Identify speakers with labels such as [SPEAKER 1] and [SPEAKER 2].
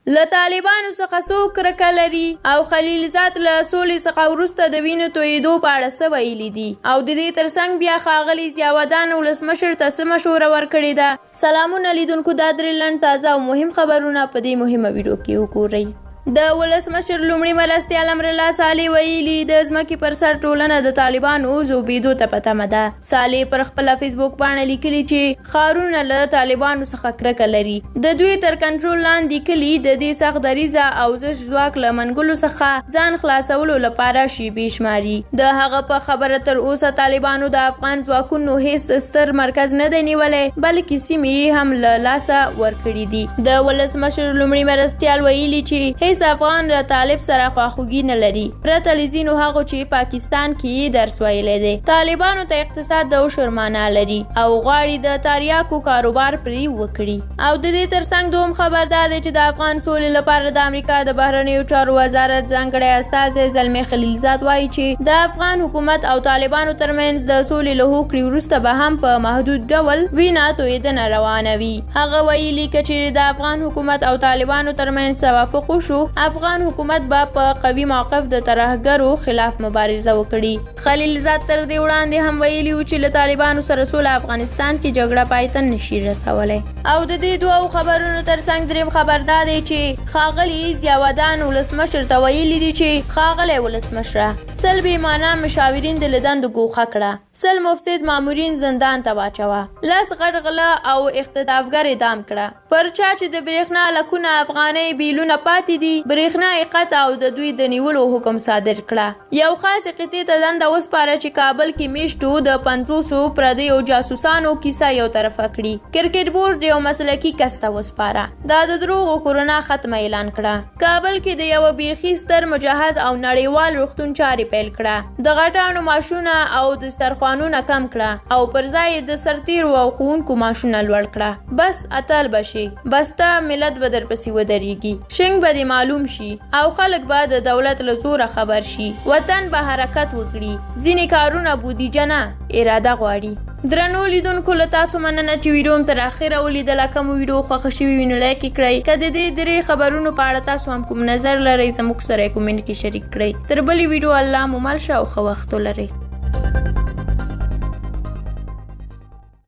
[SPEAKER 1] له طالبانو څخه څوک کرکه لري او خليلزاد له سولې څخه وروسته د وینو تویېدو په اړه څه ویلي دي او د دې ترڅنګ بیا ښاغلي ضیاءالدین ولسمشر ته څه مشوره ورکړې ده. سلامونه لیدونکو، دا درې لنډ تازه او مهم خبرونه په دې مهمه ویډیو کې وګورئ. د ولسمشر لومړي مرستیال امرالله صالح ویلي د ځمکې پر سر ټولنه د طالبانو زوبېدو ته په تمه ده. صالح پر خپله فیسبوک پاڼه لیکلي چې ښارونه له طالبانو څخه کرکه لري. د دوی تر کنټرول لاندې کلي د دې سخت دریځه او زش ځواک له منګلو څخه ځان خلاصولو لپاره شیبې شماري. د هغه په خبره تر اوسه طالبانو د افغان ځواکونو هیڅ ستر مرکز نه دی نیولی، بلکې سیمې هم له لاسه ورکړي دي. د ولسمشر لومړي مرستیال ویلي چې هیڅ افغان له طالب سره خواخوږي نه لري پرته له ځینو هغو چې پاکستان کې درس ویلی دی. طالبانو ته اقتصاد د عشر معنا لري او غواړي د تریاکو کاروبار پرې وکړي. او د دې ترڅنګ دوم خبر دا دی چې د افغان سولې لپاره د امریکا د بهرنیو چارو وزارت ځانګړی استازی زلمي خليلزاد وایي چې د افغان حکومت او طالبانو ترمنځ د سولې له هوکړې وروسته به هم په محدود ډول وینا تویېدنه روانه وي. هغه ویلي که چیرې د افغان حکومت او طالبانو ترمنځ توافق وشو، افغان حکومت به په قوي موقف د ترهګرو خلاف مبارزه وکړي. خليلزاد تر دې وړاندې هم ویلي و چې له طالبانو سره سوله افغانستان کې جګړه پای ته نشي رسولی. او د دې دوو خبرونو ترڅنګ دریم خبر دا دی چې ښاغلي ضیاءالدین ولسمشر ته ویلي دي چې ښاغلی ولسمشره، سل بې معنا مشاورین د له دندو ګوښه کړه، سل مفسد مامورین زندان ته واچوه، لس غټ غله او اختطافګر اعدام کړه، پر چا چې د برېښنا لکونه افغانۍ بیلونه پاتې دي برېښنا قطع او د دوی د نیولو حکم صادر کړه. یو خاص قطعې ته دنده وسپاره چې کابل کې میشتو د 500 پردیو جاسوسانو کیسه یو طرفه کړي. کرکټ بورډ یو مسلکي کس ته وسپاره، دا د دروغو کرونا ختمه اعلان کړه. کابل کې د یو بیخي ستر مجهز او نړیوال روغتون چارې پیل کړه، د غټانو ماشونه او دسترخوانونه کم کړه او پر ځای د سرتیرو او ښوونکو ماشونه لوړ کړه. بس اتل بشي، بس ته ملت به درپسې ودرېږي، شنګ به دې معلوم شي او خلک به د دولت له زوره خبر شي، وطن به حرکت وکړي. ځینې کارونه بودیجه نه، اراده غواړي. درنو لیدونکو، له تاسو مننه چې ویډیو م تر اخره ولیدله. که مو ویډیو خوښه شوي وي نو لایک یې کړئ. که د دې درې خبرونو په اړه تاسو هم کوم نظر لرئ زموږ سره یې کومنټ کې شریک کړئ. تر بلې ویډیو الله مو مل شه او ښه وخت ولرئ.